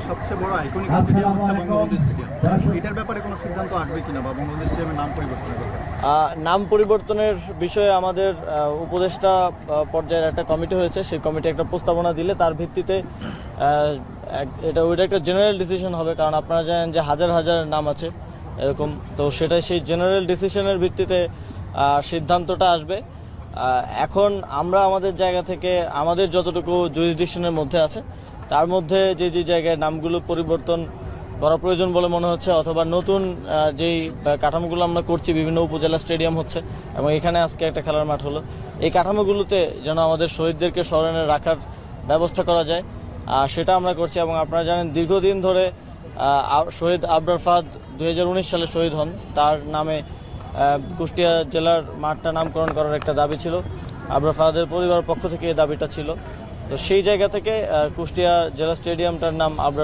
সবচেয়ে বড় iconic stadium হচ্ছে বঙ্গবন্ধু স্টেডিয়াম। এটার ব্যাপারে কোনো সিদ্ধান্ত আসবে কিনা বা বঙ্গবন্ধু স্টেডিয়ামের নাম পরিবর্তনের ব্যাপারে? নাম পরিবর্তনের বিষয়ে আমাদের উপদেষ্টা পর্যায়ের একটা কমিটি হয়েছে। সেই কমিটি একটা প্রস্তাবনা দিলে তার ভিত্তিতে ওইটা একটা জেনারেল ডিসিশন হবে, কারণ আপনারা জানেন যে হাজার হাজার নাম আছে এরকম। তো সেটাই সেই জেনারেল ডিসিশনের ভিত্তিতে সিদ্ধান্তটা আসবে। এখন আমরা আমাদের জায়গা থেকে আমাদের যতটুকু জুরিসডিকশনের মধ্যে আছে তার মধ্যে যে যে জায়গায় নামগুলো পরিবর্তন করা প্রয়োজন বলে মনে হচ্ছে, অথবা নতুন যেই কাঠামোগুলো আমরা করছি, বিভিন্ন উপজেলা স্টেডিয়াম হচ্ছে এবং এখানে আজকে একটা খেলার মাঠ হলো, এই কাঠামোগুলোতে যেন আমাদের শহীদদেরকে স্মরণে রাখার ব্যবস্থা করা যায় সেটা আমরা করছি। এবং আপনারা জানেন দীর্ঘদিন ধরে শহীদ আবরার ফাহাদ 2019 সালে শহীদ হন, তার নামে কুষ্টিয়া জেলার মাঠটা নামকরণ করার একটা দাবি ছিল। আবরার ফাহাদের পরিবারের পক্ষ থেকে এই দাবিটা ছিল। তো সেই জায়গা থেকে কুষ্টিয়া জেলা স্টেডিয়ামটার নাম আবরার